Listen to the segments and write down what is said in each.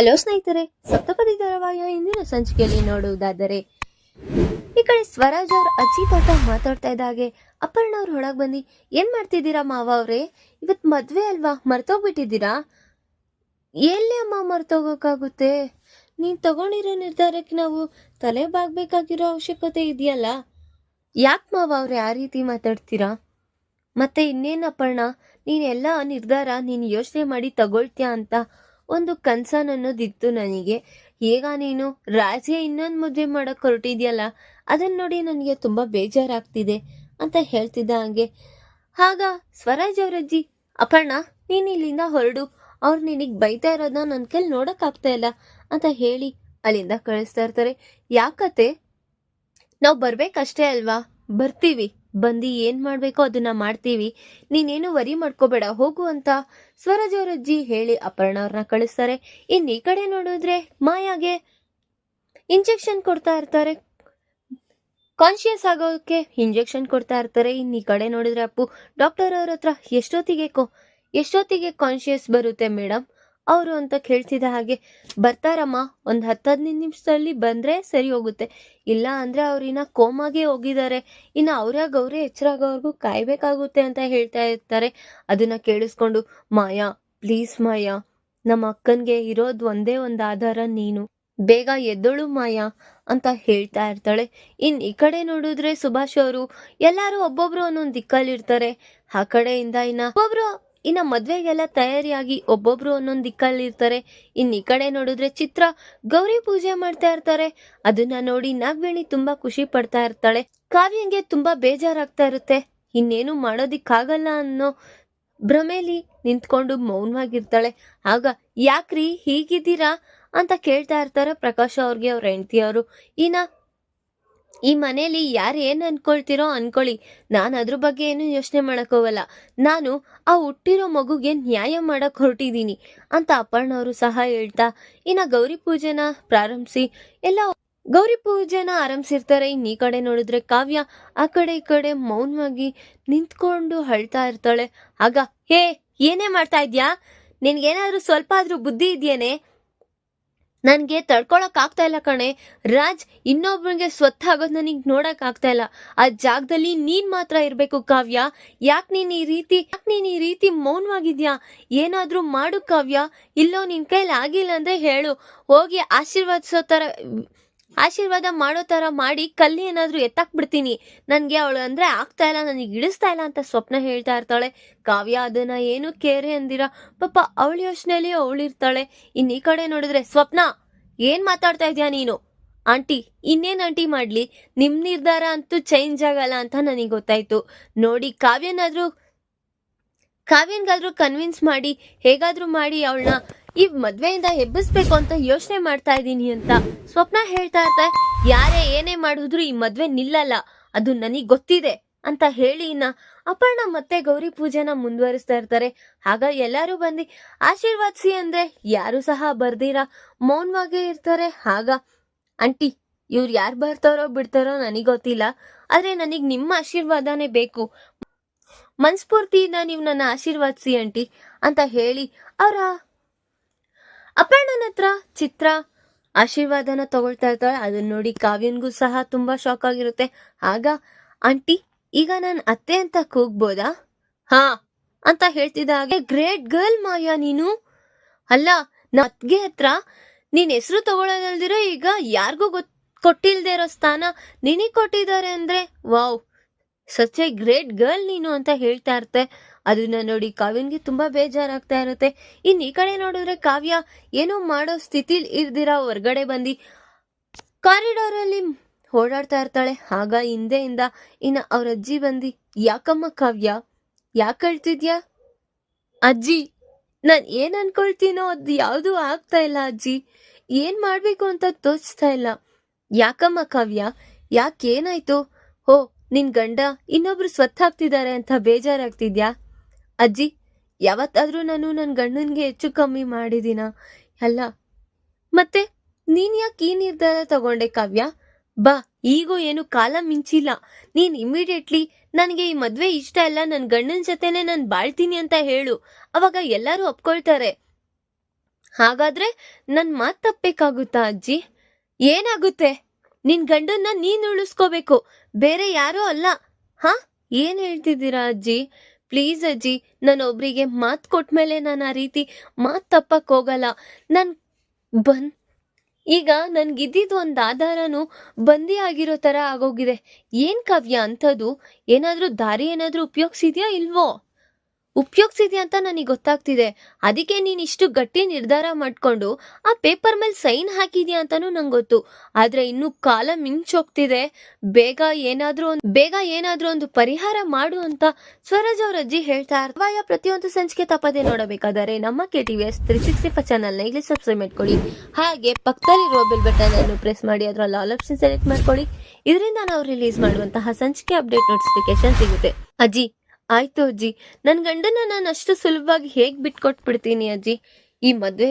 Hello ಸ್ನೇಹಿತರೆ, ಸಪ್ತಪದಿ ಧಾರಾವಾಹಿಯ ಇಂದಿನ ಸಂಚಿಕೆಯಲ್ಲಿ ನೋಡುವುದಾದರೆ ಈ ಕಡೆ ಸ್ವರಾಜ್ ಅವ್ರ ಅಜ್ಜಿ ತಾತ ಮಾತಾಡ್ತಾ ಇದ್ದ ಹಾಗೆ ಅಪರ್ಣ ಅವ್ರು ಹೊರಗೆ ಬಂದು ಏನ್ ಮಾಡ್ತಿದ್ದೀರಾ ಮಾವ ಅವ್ರೆ, ಇವತ್ ಮದ್ವೆ ಅಲ್ವಾ, ಮರ್ತೋಗ್ಬಿಟ್ಟಿದ್ದೀರಾ? ಎಲ್ಲಿ ಅಮ್ಮ ಮರ್ತೋಗೋಕ್ಕಾಗುತ್ತೆ? ನೀನ್ ತಗೊಂಡಿರೋ ನಿರ್ಧಾರಕ್ಕೆ ನಾವು ತಲೆ ಬಾಗ್ಬೇಕಾಗಿರೋ ಅವಶ್ಯಕತೆ ಇದೆಯಲ್ಲ. ಯಾಕೆ ಮಾವ ಅವ್ರೆ ಆ ರೀತಿ ಮಾತಾಡ್ತೀರಾ? ಮತ್ತೆ ಇನ್ನೇನು ಅಪರ್ಣ, ನೀನೆಲ್ಲ ನಿರ್ಧಾರ ನೀನು ಯೋಚನೆ ಮಾಡಿ ತಗೊಳ್ತೀಯ ಅಂತ ಒಂದು ಕನ್ಸನ್ ಅನ್ನೋದಿತ್ತು ನನಗೆ. ಈಗ ನೀನು ರಾಜ್ಯ ಇನ್ನೊಂದು ಮದುವೆ ಮಾಡಕ್ ಹೊರಟಿದ್ಯಲ್ಲ, ಅದನ್ನ ನೋಡಿ ನನಗೆ ತುಂಬಾ ಬೇಜಾರಾಗ್ತಿದೆ ಅಂತ ಹೇಳ್ತಿದ್ದ ಹಂಗೆ ಆಗ ಸ್ವರಾಜ್ ಅವರಜ್ಜಿ, ಅಪರ್ಣ ನೀನ್ ಇಲ್ಲಿಂದ ಹೊರಡು, ಅವ್ರು ನಿನಗೆ ಬೈತಾ ಇರೋದನ್ನ ನನ್ನ ಕೈಲಿ ನೋಡಕ್ ಆಗ್ತಾ ಇಲ್ಲ ಅಂತ ಹೇಳಿ ಅಲ್ಲಿಂದ ಕಳಿಸ್ತಾ ಇರ್ತಾರೆ. ಯಾಕತ್ತೆ, ನಾವು ಬರ್ಬೇಕಷ್ಟೇ ಅಲ್ವಾ, ಬರ್ತೀವಿ, ಬಂದು ಏನ್ ಮಾಡ್ಬೇಕೋ ಅದನ್ನ ಮಾಡ್ತೀವಿ, ನೀನೇನು ವರಿ ಮಾಡ್ಕೋಬೇಡ ಹೋಗು ಅಂತ ಸ್ವರಾಜ್ ಅವರಜ್ಜಿ ಹೇಳಿ ಅಪರ್ಣ ಅವ್ರನ್ನ ಕಳಿಸ್ತಾರೆ. ಇನ್ ಈ ಕಡೆ ನೋಡಿದ್ರೆ ಮಾಯಾಗೆ ಇಂಜೆಕ್ಷನ್ ಕೊಡ್ತಾ ಇರ್ತಾರೆ, ಕಾನ್ಶಿಯಸ್ ಆಗೋಕೆ ಇಂಜೆಕ್ಷನ್ ಕೊಡ್ತಾ ಇರ್ತಾರೆ. ಇನ್ ಈ ಕಡೆ ನೋಡಿದ್ರೆ ಅಪ್ಪು ಡಾಕ್ಟರ್ ಅವ್ರ ಹತ್ರ ಎಷ್ಟೊತ್ತಿಗೆ ಕಾನ್ಶಿಯಸ್ ಬರುತ್ತೆ ಮೇಡಮ್ ಅವರು ಅಂತ ಕೇಳ್ತಿದ್ದ ಹಾಗೆ, ಬರ್ತಾರಮ್ಮ, ಒಂದು 10-15 ನಿಮಿಷದಲ್ಲಿ ಬಂದ್ರೆ ಸರಿ ಹೋಗುತ್ತೆ, ಇಲ್ಲ ಅಂದ್ರೆ ಅವ್ರಿನ್ನ ಕೋಮಾಗೆ ಹೋಗಿದ್ದಾರೆ, ಇನ್ನು ಅವ್ರೇ ಎಚ್ಚರಾಗೋವರೆಗೂ ಕಾಯ್ಬೇಕಾಗುತ್ತೆ ಅಂತ ಹೇಳ್ತಾ ಇರ್ತಾರೆ. ಅದನ್ನ ಕೇಳಿಸ್ಕೊಂಡು ಮಾಯಾ, ಪ್ಲೀಸ್ ಮಾಯಾ, ನಮ್ಮ ಅಕ್ಕನ್ಗೆ ಇರೋದು ಒಂದೇ ಒಂದು ಆಧಾರ ನೀನು, ಬೇಗ ಎದ್ದಳು ಮಾಯಾ ಅಂತ ಹೇಳ್ತಾ ಇರ್ತಾಳೆ. ಇನ್ ಈ ಕಡೆ ನೋಡಿದ್ರೆ ಸುಭಾಷ್ ಅವರು ಎಲ್ಲಾರು ಒಬ್ಬೊಬ್ರು ಒಂದೊಂದು ದಿಕ್ಕಲ್ಲಿರ್ತಾರೆ. ಆ ಕಡೆಯಿಂದ ಇನ್ನ ಮದ್ವೆಗೆಲ್ಲ ತಯಾರಿಯಾಗಿ ಒಬ್ಬೊಬ್ರು ಒಂದೊಂದು ದಿಕ್ಕಲ್ಲಿ ಇರ್ತಾರೆ. ಇನ್ ಈ ಕಡೆ ನೋಡಿದ್ರೆ ಚಿತ್ರ ಗೌರಿ ಪೂಜೆ ಮಾಡ್ತಾ ಇರ್ತಾರೆ. ಅದನ್ನ ನೋಡಿ ನಾಗವೇಣಿ ತುಂಬಾ ಖುಷಿ ಪಡ್ತಾ ಇರ್ತಾಳೆ. ಕಾವ್ಯಂಗೆ ತುಂಬಾ ಬೇಜಾರಾಗ್ತಾ ಇರುತ್ತೆ, ಇನ್ನೇನು ಮಾಡೋದಿಕ್ಕಾಗಲ್ಲ ಅನ್ನೋ ಭ್ರಮೇಲಿ ನಿಂತ್ಕೊಂಡು ಮೌನವಾಗಿರ್ತಾಳೆ. ಆಗ ಯಾಕ್ರಿ ಹೀಗಿದ್ದೀರಾ ಅಂತ ಕೇಳ್ತಾ ಇರ್ತಾರೆ ಪ್ರಕಾಶ್ ಅವ್ರಿಗೆ ಅವ್ರ ಹೆಂಡತಿಯವರು. ಈ ಮನೇಲಿ ಯಾರು ಏನ್ ಅನ್ಕೊಳ್ತಿರೋ ಅನ್ಕೊಳ್ಳಿ, ನಾನು ಅದ್ರ ಬಗ್ಗೆ ಏನು ಯೋಚನೆ ಮಾಡಕ್ ಹೋಗಲ್ಲ, ನಾನು ಆ ಹುಟ್ಟಿರೋ ಮಗುಗೆ ನ್ಯಾಯ ಮಾಡಕ್ ಹೊರಟಿದ್ದೀನಿ ಅಂತ ಅಪರ್ಣ ಅವರು ಸಹ ಹೇಳ್ತಾ ಗೌರಿ ಪೂಜೆನ ಆರಂಭಿಸಿರ್ತಾರೆ. ಇನ್ ಈ ಕಡೆ ನೋಡಿದ್ರೆ ಕಾವ್ಯ ಆ ಕಡೆ ಈ ಕಡೆ ಮೌನವಾಗಿ ನಿಂತ್ಕೊಂಡು ಅಳ್ತಾ ಇರ್ತಾಳೆ. ಆಗ ಹೇ, ಏನೇ ಮಾಡ್ತಾ ಇದ್ಯಾ, ನಿನ್ಗೇನಾದ್ರೂ ಸ್ವಲ್ಪ ಆದ್ರೂ ಬುದ್ಧಿ ಇದೆಯೇನೆ? ನನ್ಗೆ ತಡ್ಕೊಳಕ್ ಆಗ್ತಾ ಇಲ್ಲ ಕಣೆ ರಾಜ್, ಇನ್ನೊಬ್ರಿಗೆ ಸ್ವತ್ತಾಗೋದ್ ನನಗ್ ನೋಡಕ್ ಆಗ್ತಾ ಇಲ್ಲ. ಆ ಜಾಗದಲ್ಲಿ ನೀನ್ ಮಾತ್ರ ಇರ್ಬೇಕು ಕಾವ್ಯ. ಯಾಕೆ ನೀನ್ ಈ ರೀತಿ ಮೌನವಾಗಿದ್ಯಾ? ಏನಾದ್ರೂ ಮಾಡು ಕಾವ್ಯ, ಇಲ್ಲೋ ನಿನ್ ಕೈಲಿ ಆಗಿಲ್ಲ ಅಂದ್ರೆ ಹೇಳು, ಹೋಗಿ ಆಶೀರ್ವಾದ ಮಾಡೋ ತರ ಮಾಡಿ ಕಲ್ಲಿ ಏನಾದ್ರೂ ಎತ್ತಾಕ್ ಬಿಡ್ತೀನಿ, ನನ್ಗೆ ಅವಳು ಅಂದ್ರೆ ಆಗ್ತಾ ಇಲ್ಲ, ನನಗೆ ಇಳಿಸ್ತಾ ಇಲ್ಲ ಅಂತ ಸ್ವಪ್ನ ಹೇಳ್ತಾ ಇರ್ತಾಳೆ. ಕಾವ್ಯ ಅದನ್ನ ಏನು ಕೇರೆ ಅಂದಿರ ಪಾಪ ಅವಳ ಯೋಚನೆಯಲ್ಲಿ ಅವಳಿರ್ತಾಳೆ. ಇನ್ ಈ ಕಡೆ ನೋಡಿದ್ರೆ ಸ್ವಪ್ನ, ಏನ್ ಮಾತಾಡ್ತಾ ಇದ್ಯಾ ನೀನು? ಆಂಟಿ, ಇನ್ನೇನ್ ಆಂಟಿ ಮಾಡ್ಲಿ, ನಿಮ್ ನಿರ್ಧಾರ ಅಂತೂ ಚೇಂಜ್ ಆಗಲ್ಲ ಅಂತ ನನಗೆ ಗೊತ್ತಾಯ್ತು ನೋಡಿ, ಕಾವ್ಯನ್ಗಾದ್ರೂ ಕನ್ವಿನ್ಸ್ ಮಾಡಿ ಹೇಗಾದ್ರೂ ಮಾಡಿ ಅವಳನ್ನ ಈ ಮದ್ವೆಯಿಂದ ಎಬ್ಬಿಸ್ಬೇಕು ಅಂತ ಯೋಚನೆ ಮಾಡ್ತಾ ಇದ್ದೀನಿ ಅಂತ ಸ್ವಪ್ನ ಹೇಳ್ತಾ ಇರ್ತಾರೆ. ಯಾರೇ ಏನೇ ಮಾಡಿದ್ರು ಈ ಮದ್ವೆ ನಿಲ್ಲಲ್ಲ, ಅದು ನನಗ್ ಗೊತ್ತಿದೆ ಅಂತ ಹೇಳಿ ಅಪರ್ಣ ಮತ್ತೆ ಗೌರಿ ಪೂಜೆನ ಮುಂದುವರಿಸ್ತಾ ಇರ್ತಾರೆ. ಆಗ ಎಲ್ಲಾರು ಬಂದು ಆಶೀರ್ವಾದಿಸಿ ಅಂದ್ರೆ ಯಾರು ಸಹ ಬರ್ದಿರ ಮೌನವಾಗೇ ಇರ್ತಾರೆ. ಆಗ ಆಂಟಿ, ಇವ್ರು ಯಾರು ಬರ್ತಾರೋ ಬಿಡ್ತಾರೋ ನನಗ್ ಗೊತ್ತಿಲ್ಲ, ಆದ್ರೆ ನನಗ್ ನಿಮ್ಮ ಆಶೀರ್ವಾದನೇ ಬೇಕು, ಮನ್ಸ್ಫೂರ್ತಿಯಿಂದ ನೀವು ನನ್ನ ಆಶೀರ್ವಾದಿಸಿ ಆಂಟಿ ಅಂತ ಹೇಳಿ ಅವರ ಅಪರ್ಣನ ಹತ್ರ ಚಿತ್ರ ಆಶೀರ್ವಾದನ ತಗೊಳ್ತಾ ಇರ್ತಾಳೆ. ಅದನ್ನ ನೋಡಿ ಕಾವ್ಯನ್ಗೂ ಸಹ ತುಂಬಾ ಶಾಕ್ ಆಗಿರುತ್ತೆ. ಆಗ ಆಂಟಿ, ಈಗ ನಾನು ಅತ್ತೆ ಅಂತ ಕೂಗ್ಬೋದಾ? ಹಾ ಅಂತ ಹೇಳ್ತಿದ್ದ ಹಾಗೆ, ಗ್ರೇಟ್ ಗರ್ಲ್ ಮಾಯಾ ನೀನು, ಅಲ್ಲ ನಮ್ಮ ಅತ್ಗೆ ಹತ್ರ ನೀನ್ ಹೆಸರು ತಗೊಳ್ಳೋದಲ್ದಿರೋ ಈಗ ಯಾರಿಗೂ ಕೊಟ್ಟಿಲ್ದೇ ಇರೋ ಸ್ಥಾನ ನಿನಗ್ ಕೊಟ್ಟಿದ್ದಾರೆ ಅಂದ್ರೆ wow, such A great girl ನೀನು ಅಂತ ಹೇಳ್ತಾ ಇರ್ತೆ. ಅದನ್ನ ನೋಡಿ ಕಾವ್ಯನ್ಗೆ ತುಂಬಾ ಬೇಜಾರಾಗ್ತಾ ಇರುತ್ತೆ. ಇನ್ ಈ ಕಡೆ ನೋಡಿದ್ರೆ ಕಾವ್ಯ ಏನೋ ಮಾಡೋ ಸ್ಥಿತಿಲಿ ಇರ್ದಿರಾ ಹೊರ್ಗಡೆ ಬಂದು ಕಾರಿಡಾರ್ ಅಲ್ಲಿ ಓಡಾಡ್ತಾ ಇರ್ತಾಳೆ. ಆಗ ಹಿಂದೆಯಿಂದ ಅವ್ರ ಅಜ್ಜಿ ಬಂದು, ಯಾಕಮ್ಮ ಕಾವ್ಯ, ಯಾಕೆ ಅಳ್ತಿದ್ಯಾ? ಅಜ್ಜಿ, ನಾನ್ ಏನ್ ಅನ್ಕೊಳ್ತೀನೋ ಅದು ಯಾವ್ದು ಆಗ್ತಾ ಇಲ್ಲ ಅಜ್ಜಿ, ಏನ್ ಮಾಡ್ಬೇಕು ಅಂತ ತೋಚ್ತಾ ಇಲ್ಲ. ಯಾಕಮ್ಮ ಕಾವ್ಯ, ಯಾಕೇನಾಯ್ತು? ಹೋ, ನಿನ್ ಗಂಡ ಇನ್ನೊಬ್ರು ಸ್ವತ್ತಾಗ್ತಿದ್ದಾರೆ ಅಂತ ಬೇಜಾರಾಗ್ತಿದ್ಯಾ? ಅಜ್ಜಿ, ಯಾವತ್ತಾದ್ರೂ ನಾನು ನನ್ ಗಂಡನ್ಗೆ ಹೆಚ್ಚು ಕಮ್ಮಿ ಮಾಡಿದೀನ? ಅಲ್ಲ, ಮತ್ತೆ ನೀನ್ ಯಾಕೆ ಈ ನಿರ್ಧಾರ ತಗೊಂಡೆ ಕಾವ್ಯ? ಬಾ, ಈಗೂ ಏನು ಕಾಲ ಮಿಂಚಿಲ್ಲ, ನೀನ್ ಇಮಿಡಿಯೇಟ್ಲಿ ನನಗೆ ಈ ಮದ್ವೆ ಇಷ್ಟ ಇಲ್ಲ, ನನ್ ಗಂಡನ ಜೊತೆನೆ ನಾನು ಬಾಳ್ತೀನಿ ಅಂತ ಹೇಳು, ಅವಾಗ ಎಲ್ಲರೂ ಒಪ್ಕೊಳ್ತಾರೆ. ಹಾಗಾದ್ರೆ ನನ್ ಮಾತ್ ತಪ್ಪಬೇಕಾಗುತ್ತಾ ಅಜ್ಜಿ? ಏನಾಗುತ್ತೆ? ನಿನ್ ಗಂಡನ್ನ ನೀನ್ ಉಳಿಸ್ಕೋಬೇಕು, ಬೇರೆ ಯಾರೂ ಅಲ್ಲ. ಹಾ, ಏನ್ ಹೇಳ್ತಿದ್ದೀರಾ ಅಜ್ಜಿ? ಪ್ಲೀಸ್ ಅಜ್ಜಿ, ನಾನು ಒಬ್ರಿಗೆ ಮಾತ್ ಕೊಟ್ಮೇಲೆ ನಾನು ಆ ರೀತಿ ಮಾತ್ ತಪ್ಪಕ್ ಹೋಗಲ್ಲ. ನನ್ ಬನ್ ಈಗ ನನ್ಗಿದ್ದಿದ್ ಒಂದ್ ಆಧಾರನು ಬಂದಿ ಆಗಿರೋ ತರ ಆಗೋಗಿದೆ. ಏನ್ ಕಾವ್ಯ ಅಂಥದ್ದು? ಏನಾದ್ರೂ ದಾರಿ ಏನಾದ್ರೂ ಉಪಯೋಗಿಸಿದ್ಯಾ ಇಲ್ವೋ? ಉಪಯೋಗಿಸಿದ್ಯಾ ಅಂತ ನನಗೆ ಗೊತ್ತಾಗ್ತಿದೆ. ಅದಕ್ಕೆ ನೀನ್ ಇಷ್ಟು ಗಟ್ಟಿ ನಿರ್ಧಾರ ಮಾಡ್ಕೊಂಡು ಆ ಪೇಪರ್ ಮೇಲೆ ಸೈನ್ ಹಾಕಿದ್ಯಾ ಅಂತಾನು ನಂಗೆ ಗೊತ್ತು. ಆದ್ರೆ ಇನ್ನು ಕಾಲ ಮಿಂಚೋಗ್ತಿದೆ. ಬೇಗ ಏನಾದ್ರೂ ಒಂದು ಪರಿಹಾರ ಮಾಡು ಅಂತ ಸ್ವರಾಜ್ ಅವ್ರ ಅಜ್ಜಿ ಹೇಳ್ತಾ ಇರ್ತಾರೆ. ಪ್ರತಿಯೊಂದು ಸಂಚಿಕೆ ತಪ್ಪದೆ ನೋಡಬೇಕಾದರೆ ನಮ್ಮ KTVS 365 ಚಾನಲ್ ನ ಇಲ್ಲಿ ಸಬ್ಸ್ಕ್ರೈಬ್ ಮಾಡ್ಕೊಳ್ಳಿ. ಹಾಗೆ ಪಕ್ಕದಲ್ಲಿರುವ ಬೆಲ್ ಬಟನ್ ಅನ್ನು ಪ್ರೆಸ್ ಮಾಡಿ ಅದರಲ್ಲಿ ಆಲ್ ಆಪ್ಷನ್ ಸೆಲೆಕ್ಟ್ ಮಾಡ್ಕೊಳ್ಳಿ. ಇದರಿಂದ ನಾವು ರಿಲೀಸ್ ಮಾಡುವಂತಹ ಸಂಚಿಕೆ ಅಪ್ಡೇಟ್ ನೋಟಿಫಿಕೇಶನ್ ಸಿಗುತ್ತೆ. ಅಜ್ಜಿ, ಆಯ್ತು ಅಜ್ಜಿ, ನನ್ ಗಂಡನ ನಾನು ಅಷ್ಟು ಸುಲಭವಾಗಿ ಹೇಗ್ ಬಿಟ್ಕೊಟ್ಬಿಡ್ತೀನಿ ಅಜ್ಜಿ? ಈ ಮದ್ವೆ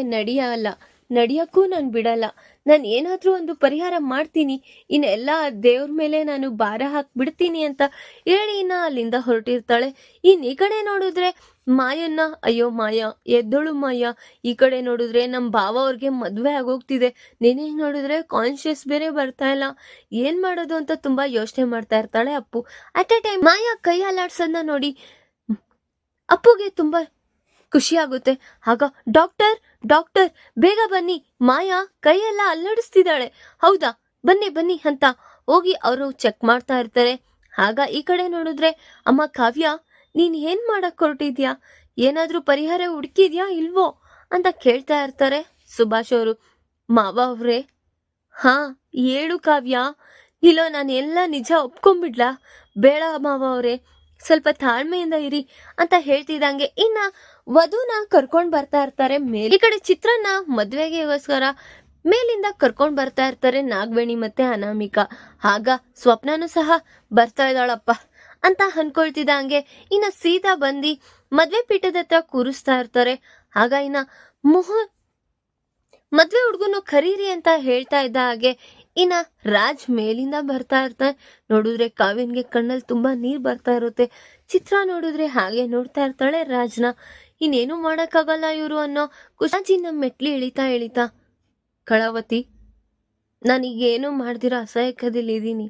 ನಡಿಯಕ್ಕೂ ನಾನು ಬಿಡಲ್ಲ. ನಾನು ಏನಾದ್ರೂ ಒಂದು ಪರಿಹಾರ ಮಾಡ್ತೀನಿ, ಇನ್ನೆಲ್ಲ ದೇವ್ರ ಮೇಲೆ ನಾನು ಭಾರ ಹಾಕ್ಬಿಡ್ತೀನಿ ಅಂತ ಹೇಳಿ ಅಲ್ಲಿಂದ ಹೊರಟಿರ್ತಾಳೆ. ಈ ಕಡೆ ನೋಡಿದ್ರೆ ಮಾಯನ್ನ, ಅಯ್ಯೋ ಮಾಯ ಎದ್ದೋಳು ಮಾಯ. ಈ ಕಡೆ ನೋಡಿದ್ರೆ ನಮ್ ಭಾವ ಅವ್ರಿಗೆ ಮದ್ವೆ ಆಗೋಗ್ತಿದೆ. ನೆನೆ ನೋಡಿದ್ರೆ ಕಾನ್ಶಿಯಸ್ ಬೇರೆ ಬರ್ತಾ ಇಲ್ಲ. ಏನ್ ಮಾಡೋದು ಅಂತ ತುಂಬಾ ಯೋಚನೆ ಮಾಡ್ತಾ ಇರ್ತಾಳೆ ಅಪ್ಪು. ಅಟ್ ಎ ಟೈಮ್ ಮಾಯ ಕೈ ಅಲ್ಲಾಡ್ಸೋದನ್ನ ನೋಡಿ ಅಪ್ಪುಗೆ ತುಂಬಾ ಖುಷಿ ಆಗುತ್ತೆ. ಆಗ ಡಾಕ್ಟರ್ ಡಾಕ್ಟರ್ ಬೇಗ ಬನ್ನಿ, ಮಾಯಾ ಕೈಯೆಲ್ಲ ಅಲ್ಲಾಡಿಸ್ತಿದ್ದಾಳೆ. ಹೌದಾ, ಬನ್ನಿ ಬನ್ನಿ ಅಂತ ಹೋಗಿ ಅವರು ಚೆಕ್ ಮಾಡ್ತಾ ಇರ್ತಾರೆ. ಆಗ ಈ ಕಡೆ ನೋಡಿದ್ರೆ ಅಮ್ಮ ಕಾವ್ಯ, ನೀನ್ ಏನ್ ಮಾಡಕ್ ಹೊರಟಿದ್ಯಾ? ಏನಾದ್ರೂ ಪರಿಹಾರ ಹುಡುಕಿದ್ಯಾ ಇಲ್ವೋ ಅಂತ ಕೇಳ್ತಾ ಇರ್ತಾರೆ ಸುಭಾಷ್ ಅವರು. ಮಾವ ಅವ್ರೆ, ಹಾ ಹೇಳು ಕಾವ್ಯ. ಇಲ್ಲೋ ನಾನು ಎಲ್ಲ ನಿಜ ಒಪ್ಕೊಂಡ್ಬಿಡ್ಲಾ? ಬೇಡ ಮಾವ ಅವ್ರೆ, ಸ್ವಲ್ಪ ತಾಳ್ಮೆಯಿಂದ ಇರಿ ಅಂತ ಹೇಳ್ತಿದ್ದಂಗೆ ಇನ್ನ ವಧುನ ಕರ್ಕೊಂಡ್ ಬರ್ತಾ ಇರ್ತಾರೆ ಮೇಲೆ. ಈ ಕಡೆ ಚಿತ್ರನ್ನ ಮದ್ವೆಗೆಗೋಸ್ಕರ ಮೇಲಿಂದ ಕರ್ಕೊಂಡ್ ಬರ್ತಾ ಇರ್ತಾರೆ ನಾಗವೇಣಿ ಮತ್ತೆ ಅನಾಮಿಕಾ. ಆಗ ಸ್ವಪ್ನನು ಸಹ ಬರ್ತಾ ಇದ್ದಾಳಪ್ಪ ಅಂತ ಅನ್ಕೊಳ್ತಿದ್ದಂಗೆ ಇನ್ನ ಸೀದಾ ಬಂದಿ ಮದ್ವೆ ಪೀಠದ ಹತ್ರ ಕೂರಿಸ್ತಾ ಇರ್ತಾರೆ. ಆಗ ಇನ್ನ ಮದ್ವೆ ಹುಡ್ಗನು ಕರೀರಿ ಅಂತ ಹೇಳ್ತಾ ಇದ್ದ ಹಾಗೆ ಇನ್ನ ರಾಜ್ ಮೇಲಿಂದ ಬರ್ತಾ ಇರ್ತಾನೆ. ನೋಡಿದ್ರೆ ಕಾವ್ಯನ್ಗೆ ಕಣ್ಣಲ್ಲಿ ತುಂಬಾ ನೀರ್ ಬರ್ತಾ ಇರುತ್ತೆ. ಚಿತ್ರ ನೋಡಿದ್ರೆ ಹಾಗೆ ನೋಡ್ತಾ ಇರ್ತಾಳೆ ರಾಜ್ನ. ಇನ್ನೇನು ಮಾಡಕ್ಕಾಗಲ್ಲ ಇವ್ರು ಅನ್ನೋ ಕುಶಾಜಿನ ಮೆಟ್ಲಿ ಇಳಿತಾ ಕಳಾವತಿ, ನಾನೀಗೇನು ಮಾಡ್ದಿರ ಅಸಹಾಯಕದಲ್ಲಿ ಇದೀನಿ.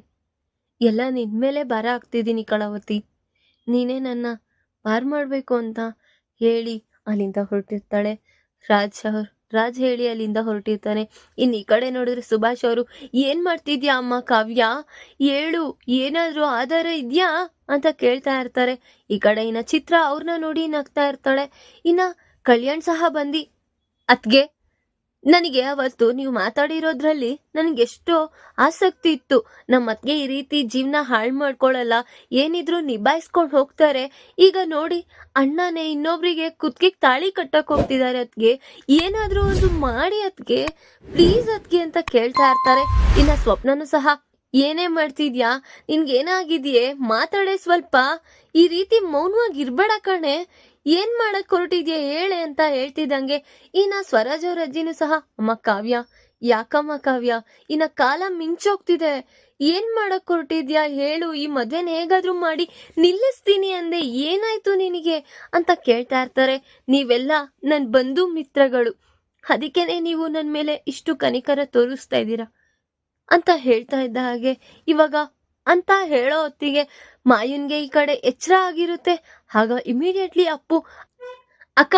ಎಲ್ಲ ನಿನ್ಮೇಲೆ ಭಾರ ಆಗ್ತಿದ್ದೀನಿ ಕಳಾವತಿ. ನೀನೇ ನನ್ನ ಪಾರ್ ಮಾಡ್ಬೇಕು ಅಂತ ಹೇಳಿ ಅಲ್ಲಿಂದ ಹೊರಟಿರ್ತಾಳೆ ರಾಜ್ ಹೇಳಿ ಅಲ್ಲಿಂದ ಹೊರಟಿರ್ತಾನೆ. ಈ ಕಡೆ ನೋಡಿದ್ರೆ ಸುಭಾಷ್ ಅವರು, ಏನ್ ಮಾಡ್ತಿದ್ಯಾ ಅಮ್ಮ ಕಾವ್ಯ? ಹೇಳು, ಏನಾದ್ರೂ ಆಧಾರ ಇದ್ಯಾ ಅಂತ ಕೇಳ್ತಾ ಇರ್ತಾರೆ. ಈ ಕಡೆ ಇನ್ನ ಚಿತ್ರ ಅವ್ರನ್ನ ನೋಡಿ ನಗ್ತಾ ಇರ್ತಾಳೆ. ಇನ್ನ ಕಲ್ಯಾಣ್ ಸಹ ಬಂದಿ, ಅತ್ಗೆ ನನಗೆ ಅವತ್ತು ನೀವು ಮಾತಾಡಿರೋದ್ರಲ್ಲಿ ನನಗೆಷ್ಟೋ ಆಸಕ್ತಿ ಇತ್ತು. ನಮ್ಮ ಅತ್ಗೆ ಈ ರೀತಿ ಜೀವನ ಹಾಳು ಮಾಡ್ಕೊಳ್ಳಲ್ಲ, ಏನಿದ್ರು ನಿಭಾಯಿಸ್ಕೊಂಡು ಹೋಗ್ತಾರೆ. ಈಗ ನೋಡಿ ಅಣ್ಣನೇ ಇನ್ನೊಬ್ರಿಗೆ ಕುತ್ತಿಗೆ ತಾಳಿ ಕಟ್ಟಕ್ ಹೋಗ್ತಿದ್ದಾರೆ. ಅತ್ಗೆ ಏನಾದ್ರೂ ಒಂದು ಮಾಡಿ ಅತ್ಗೆ, ಪ್ಲೀಸ್ ಅತ್ಗೆ ಅಂತ ಕೇಳ್ತಾ ಇರ್ತಾರೆ. ಇನ್ನ ಸ್ವಪ್ನನು ಸಹ, ಏನೇ ಮಾಡ್ತಿದ್ಯಾ? ನಿನ್ಗೇನಾಗಿದೆಯೇ? ಮಾತಾಡೇ ಸ್ವಲ್ಪ. ಈ ರೀತಿ ಮೌನವಾಗಿ ಇರ್ಬೇಡ ಕಣೆ. ಏನ್ ಮಾಡಕ್ ಹೊರಟಿದ್ಯಾ ಹೇಳೆ ಅಂತ ಹೇಳ್ತಿದ್ದಂಗೆ ಇನ್ನ ಸ್ವರಾಜ್ ಅವ್ರ ಅಜ್ಜಿನೂ ಸಹ, ಅಮ್ಮ ಕಾವ್ಯ, ಯಾಕಮ್ಮ ಕಾವ್ಯ, ಇನ್ನ ಕಾಲ ಮಿಂಚೋಗ್ತಿದೆ, ಏನ್ ಮಾಡಕ್ ಹೊರಟಿದ್ಯಾ ಹೇಳು? ಈ ಮದ್ವೆನ ಹೇಗಾದ್ರೂ ಮಾಡಿ ನಿಲ್ಲಿಸ್ತೀನಿ ಅಂದೆ, ಏನಾಯ್ತು ನಿನಗೆ ಅಂತ ಕೇಳ್ತಾ ಇರ್ತಾರೆ. ನೀವೆಲ್ಲ ನನ್ ಬಂಧು ಮಿತ್ರಗಳು, ಅದಕ್ಕೇನೆ ನೀವು ನನ್ ಮೇಲೆ ಇಷ್ಟು ಕನಿಕರ ತೋರಿಸ್ತಾ ಇದ್ದೀರಾ ಅಂತ ಹೇಳ್ತಾ ಇದ್ದ ಹಾಗೆ ಇವಾಗ ಅಂತ ಹೇಳೋ ಹೊತ್ತಿಗೆ ಮಾಯನ್ಗೆ ಈ ಕಡೆ ಎಚ್ಚರ ಆಗಿರುತ್ತೆ. ಆಗ ಇಮಿಡಿಯೇಟ್ಲಿ ಅಪ್ಪು, ಅಕ್ಕ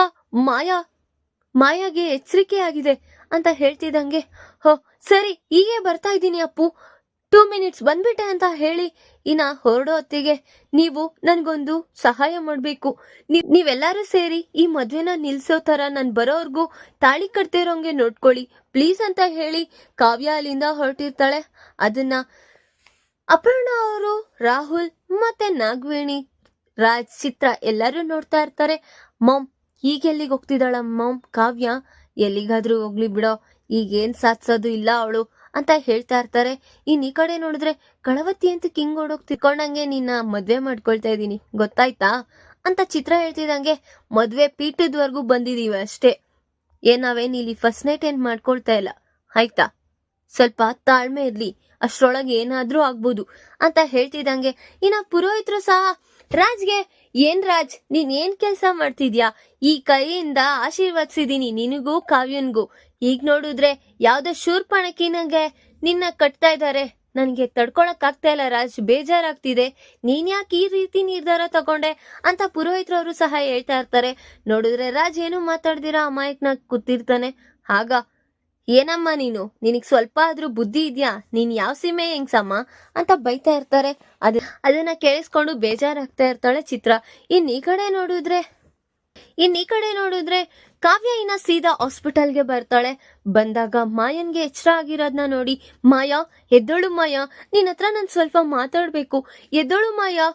ಮಾಯಾಗೆ ಎಚ್ಚರಿಕೆ ಆಗಿದೆ ಅಂತ ಹೇಳ್ತಿದ್ದಂಗೆ, ಹೋ ಸರಿ ಹೀಗೆ ಬರ್ತಾ ಇದ್ದೀನಿ ಅಪ್ಪು, 2 minutes ಬಂದ್ಬಿಟ್ಟೆ ಅಂತ ಹೇಳಿ ಇನ್ನ ಹೊರಡೋ ಹೊತ್ತಿಗೆ, ನೀವು ನನ್ಗೊಂದು ಸಹಾಯ ಮಾಡ್ಬೇಕು. ನೀವೆಲ್ಲರೂ ಸೇರಿ ಈ ಮದ್ವೆನ ನಿಲ್ಸೋ ತರ ನನ್ ಬರೋರ್ಗು ತಾಳಿ ಕಟ್ತಿರೋಂಗೆ ನೋಡ್ಕೊಳ್ಳಿ ಪ್ಲೀಸ್ ಅಂತ ಹೇಳಿ ಕಾವ್ಯ ಅಲ್ಲಿಂದ ಹೊರಟಿರ್ತಾಳೆ. ಅದನ್ನ ಅಪರ್ಣ ಅವರು, ರಾಹುಲ್ ಮತ್ತೆ ನಾಗವೇಣಿ, ರಾಜ್, ಚಿತ್ರ ಎಲ್ಲರೂ ನೋಡ್ತಾ ಇರ್ತಾರೆ. ಮಾಮ್, ಈಗೆಲ್ಲಿಗೆ ಹೋಗ್ತಿದ್ದಾಳ ಮಾಮ್ ಕಾವ್ಯ? ಎಲ್ಲಿಗಾದ್ರೂ ಹೋಗ್ಲಿ ಬಿಡೋ, ಈಗೇನ್ ಸಾಧಿಸೋದು ಇಲ್ಲ ಅವಳು ಅಂತ ಹೇಳ್ತಾ ಇರ್ತಾರೆ. ಈ ಕಡೆ ನೋಡಿದ್ರೆ ಕಳವತಿ ಅಂತ ಕಿಂಗ್ ಓಡೋಗ್ ತಿಳ್ಕೊಂಡಂಗೆ ನಿನ್ನ ಮದ್ವೆ ಮಾಡ್ಕೊಳ್ತಾ ಇದೀನಿ ಗೊತ್ತಾಯ್ತಾ ಅಂತ ಚಿತ್ರ ಹೇಳ್ತಿದಂಗೆ, ಮದ್ವೆ ಪೀಠದವರೆಗೂ ಬಂದಿದೀವಿ ಅಷ್ಟೇ, ನಾವೇನ್ ಇಲ್ಲಿ ಫಸ್ಟ್ ನೈಟ್ ಏನ್ ಮಾಡ್ಕೊಳ್ತಾ ಇಲ್ಲ ಆಯ್ತಾ? ಸ್ವಲ್ಪ ತಾಳ್ಮೆ ಇರ್ಲಿ, ಅಷ್ಟ್ರೊಳಗೆ ಏನಾದ್ರೂ ಆಗ್ಬೋದು ಅಂತ ಹೇಳ್ತಿದ್ದಂಗೆ ಇನ್ನ ಪುರೋಹಿತರು ಸಹ ರಾಜ್ಗೆ ಏನ್ ರಾಜ್ ನೀನ್ ಏನ್ ಕೆಲ್ಸ ಮಾಡ್ತಿದ್ಯಾ? ಈ ಕೈಯಿಂದ ಆಶೀರ್ವದಿಸಿದೀನಿ ನಿನಗೂ ಕಾವ್ಯನ್ಗೂ. ಈಗ ನೋಡಿದ್ರೆ ಯಾವ್ದೋ ಶೂರ್ಪಣಕಿನಂಗೆ ನಿನ್ನ ಕಟ್ತಾ ಇದ್ದಾರೆ. ನನ್ಗೆ ತಡ್ಕೊಳಕ್ ಆಗ್ತಾ ಇಲ್ಲ ರಾಜ್, ಬೇಜಾರಾಗ್ತಿದೆ. ನೀನ್ ಯಾಕೆ ಈ ರೀತಿ ನಿರ್ಧಾರ ತಗೊಂಡೆ ಅಂತ ಪುರೋಹಿತರವರು ಸಹ ಹೇಳ್ತಾ ಇರ್ತಾರೆ. ನೋಡಿದ್ರೆ ರಾಜ್ ಏನು ಮಾತಾಡ್ದಿರಾ ಅಮಾಯಕನಾಗ್ ಕೂತಿರ್ತಾನೆ. ಆಗ ಏನಮ್ಮ ನಿನಗ್ ಸ್ವಲ್ಪ ಆದ್ರೂ ಬುದ್ಧಿ ಇದ್ಯಾ? ನೀನ್ ಯಾವ ಸೀಮೆ ಹೆಂಗ್ಸಮ್ಮ ಅಂತ ಬೈತಾ ಇರ್ತಾರೆ. ಅದನ್ನ ಕೇಳಿಸ್ಕೊಂಡು ಬೇಜಾರಾಗ್ತಾ ಇರ್ತಾಳೆ ಚಿತ್ರ. ಇನ್ ಈ ಕಡೆ ನೋಡಿದ್ರೆ ಕಾವ್ಯ ಇನ್ನ ಸೀದಾ ಹಾಸ್ಪಿಟಲ್ಗೆ ಬರ್ತಾಳೆ. ಬಂದಾಗ ಮಾಯನ್ಗೆ ಎಚ್ಚರ ಆಗಿರೋದ್ನ ನೋಡಿ, ಮಾಯಾ ಎದ್ದೋಳು ಮಾಯಾ, ನಿನ್ ಹತ್ರ ನಾನ್ ಸ್ವಲ್ಪ ಮಾತಾಡ್ಬೇಕು, ಎದ್ದೋಳು ಮಾಯಾ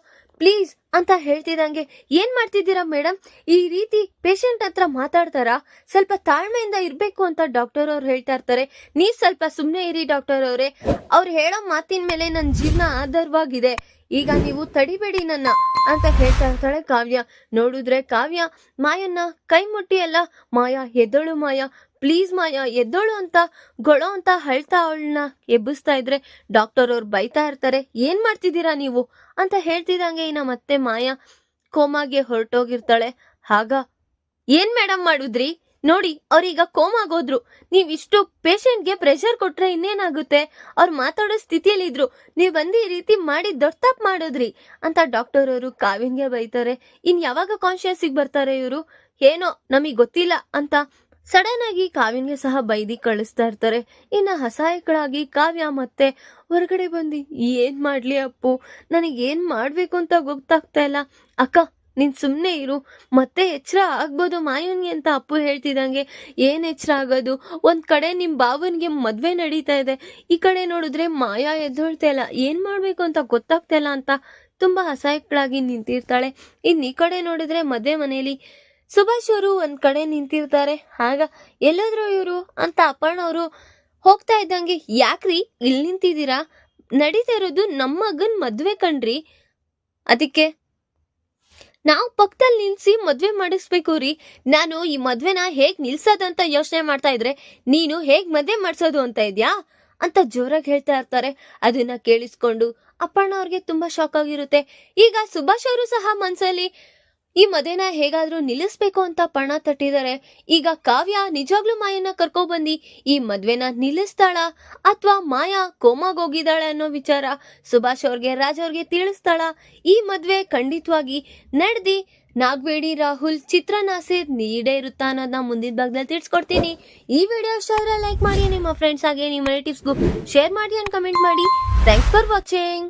ಪ್ಲೀಸ್ ಅಂತ ಹೇಳ್ತಿದಂಗೆ, ಏನ್ ಮಾಡ್ತಿದ್ದೀರಾ ಮೇಡಮ್? ಈ ರೀತಿ ಪೇಷಂಟ್ ಹತ್ರ ಮಾತಾಡ್ತಾರಾ? ಸ್ವಲ್ಪ ತಾಳ್ಮೆಯಿಂದ ಇರ್ಬೇಕು ಅಂತ ಡಾಕ್ಟರ್ ಅವ್ರು ಹೇಳ್ತಾ ಇರ್ತಾರೆ. ನೀವ್ ಸ್ವಲ್ಪ ಸುಮ್ನೆ ಇರಿ ಡಾಕ್ಟರ್ ಅವ್ರೆ, ಅವ್ರು ಹೇಳೋ ಮಾತಿನ ಮೇಲೆ ನನ್ ಜೀವನ ಆಧಾರವಾಗಿದೆ. ಈಗ ನೀವು ತಡಿಬೇಡಿ ನನ್ನ ಅಂತ ಹೇಳ್ತಾ ಇರ್ತಾಳೆ ಕಾವ್ಯ. ನೋಡಿದ್ರೆ ಕಾವ್ಯ ಮಾಯನ್ನ ಕೈ ಮುಟ್ಟಿ ಎಲ್ಲ, ಮಾಯಾ ಎದ್ದೋಳು ಮಾಯಾ ಪ್ಲೀಸ್ ಮಾಯಾ ಎದ್ದೋಳು ಅಂತ ಗೊಳೋ ಅಂತ ಅಳ್ತಾ ಅವಳನ್ನ ಎಬ್ಬಿಸ್ತಾ ಇದ್ರೆ ಡಾಕ್ಟರ್ ಅವ್ರು ಬೈತಾ ಇರ್ತಾರೆ. ಏನ್ ಮಾಡ್ತಿದ್ದೀರಾ ನೀವು ಅಂತ ಹೇಳ್ತಿದಂಗೆ ಇನ್ನ ಮತ್ತೆ ಮಾಯಾ ಕೋಮಾಗೆ ಹೊರಟೋಗಿರ್ತಾಳೆ. ಆಗ ಏನ್ ಮೇಡಮ್ ಮಾಡುದ್ರಿ? ನೋಡಿ ಅವ್ರೀಗ ಕೋಮಾಗೋದ್ರು. ನೀವ್ ಇಷ್ಟು ಪೇಷಂಟ್ಗೆ ಪ್ರೆಷರ್ ಕೊಟ್ರೆ ಇನ್ನೇನಾಗುತ್ತೆ? ಅವ್ರು ಮಾತಾಡೋ ಸ್ಥಿತಿಯಲ್ಲಿದ್ರು, ನೀವ್ ಬಂದು ಈ ರೀತಿ ಮಾಡಿ ದೊಡ್ಡ ತಪ್ಪು ಮಾಡಿದ್ರಿ ಅಂತ ಡಾಕ್ಟರ್ ಅವರು ಕಾವ್ಯನ್ಗೆ ಬೈತಾರೆ. ಇನ್ ಯಾವಾಗ ಕಾನ್ಶಿಯಸ್ಸಿಗೆ ಬರ್ತಾರೆ ಇವರು ಏನೋ ನಮಗ್ ಗೊತ್ತಿಲ್ಲ ಅಂತ ಸಡನ್ ಆಗಿ ಕಾವ್ಯನ್ಗೆ ಸಹ ಬೈದಿ ಕಳಿಸ್ತಾ ಇರ್ತಾರೆ. ಇನ್ನ ಅಸಹಾಯಕಳಾಗಿ ಕಾವ್ಯ ಮತ್ತೆ ಹೊರಗಡೆ ಬಂದು ಏನ್ ಮಾಡ್ಲಿ ಅಪ್ಪು, ನನಗ್ ಏನ್ ಮಾಡ್ಬೇಕು ಅಂತ ಗೊತ್ತಾಗ್ತಾ ಇಲ್ಲ. ಅಕ್ಕ ನೀನ್ ಸುಮ್ನೆ ಇರು, ಮತ್ತೆ ಎಚ್ಚರ ಆಗ್ಬೋದು ಮಾಯನ್ಗೆ ಅಂತ ಅಪ್ಪು ಹೇಳ್ತಿದಂಗೆ, ಏನ್ ಎಚ್ಚರ ಆಗೋದು? ಒಂದ್ ಕಡೆ ನಿಮ್ ಬಾವನ್ಗೆ ಮದ್ವೆ ನಡೀತಾ ಇದೆ, ಈ ಕಡೆ ನೋಡಿದ್ರೆ ಮಾಯಾ ಎದ್ದೊಳ್ತಾ ಇಲ್ಲ, ಏನ್ ಮಾಡ್ಬೇಕು ಅಂತ ಗೊತ್ತಾಗ್ತಾ ಇಲ್ಲ ಅಂತ ತುಂಬಾ ಅಸಹಾಯಕಳಾಗಿ ನಿಂತಿರ್ತಾಳೆ. ಇನ್ ಈ ಕಡೆ ನೋಡಿದ್ರೆ ಮದ್ವೆ ಮನೆಯಲ್ಲಿ ಸುಭಾಷ್ ಅವರು ಒಂದ್ ಕಡೆ ನಿಂತಿರ್ತಾರೆ. ಆಗ ಎಲ್ಲಾದ್ರೂ ಇವರು ಅಂತ ಅಪರ್ಣ ಅವರು ಹೋಗ್ತಾ ಇದ್ದಂಗೆ, ಯಾಕ್ರಿ ಇಲ್ಲಿ ನಿಂತಿದ್ದೀರಾ? ನಡೀತಾ ಇರೋದು ನಮ್ಮ ಮಗನ್ ಮದ್ವೆ ಕಣ್ರಿ, ಅದಕ್ಕೆ ನಾವು ಪಕ್ಕದಲ್ಲಿ ನಿಲ್ಸಿ ಮದ್ವೆ ಮಾಡಿಸ್ಬೇಕು ರೀ. ನಾನು ಈ ಮದ್ವೆನ ಹೇಗ್ ನಿಲ್ಸೋದಂತ ಯೋಚನೆ ಮಾಡ್ತಾ ಇದ್ರೆ ನೀನು ಹೇಗ್ ಮದ್ವೆ ಮಾಡ್ಸೋದು ಅಂತ ಇದ್ಯಾ ಅಂತ ಜೋರಾಗಿ ಹೇಳ್ತಾ ಇರ್ತಾರೆ. ಅದನ್ನ ಕೇಳಿಸ್ಕೊಂಡು ಅಪ್ಪಣ್ಣ ಅವ್ರಿಗೆ ತುಂಬಾ ಶಾಕ್ ಆಗಿರುತ್ತೆ. ಈಗ ಸುಭಾಷ್ ಅವರು ಸಹ ಮನ್ಸಲ್ಲಿ ಈ ಮದ್ವೆನ ಹೇಗಾದ್ರೂ ನಿಲ್ಲಿಸ್ಬೇಕು ಅಂತ ಪಣ ತಟ್ಟಿದ್ದಾರೆ. ಈಗ ಕಾವ್ಯ ನಿಜವಾಗ್ಲೂ ಮಾಯನ್ನ ಕರ್ಕೊಬಂದಿ ಈ ಮದ್ವೆನ ನಿಲ್ಲಿಸ್ತಾಳ ಅಥವಾ ಮಾಯಾ ಕೋಮಾಗೋಗಿದ್ದಾಳೆ ಅನ್ನೋ ವಿಚಾರ ಸುಭಾಷ್ ಅವ್ರಿಗೆ ರಾಜ್ ಅವ್ರಿಗೆ ತಿಳಿಸ್ತಾಳ? ಈ ಮದ್ವೆ ಖಂಡಿತವಾಗಿ ನಡೆದಿ ನಾಗವೇಡಿ ರಾಹುಲ್ ಚಿತ್ರ ನಾಸೀರ್ ನೀಡೇ ಇರುತ್ತಾ ಅನ್ನೋದನ್ನ ಮುಂದಿನ ಭಾಗದಲ್ಲಿ ತಿಳಿಸ್ಕೊಡ್ತೀನಿ. ಈ ವಿಡಿಯೋ ಇಷ್ಟ ಆದ್ರೆ ಲೈಕ್ ಮಾಡಿ, ನಿಮ್ಮ ಫ್ರೆಂಡ್ಸ್ ಹಾಗೆ ನಿಮ್ಮ ರಿಲೇಟಿವ್ಸ್ಗೂ ಶೇರ್ ಮಾಡಿ ಅಂಡ್ ಕಮೆಂಟ್ ಮಾಡಿ. Thanks for watching.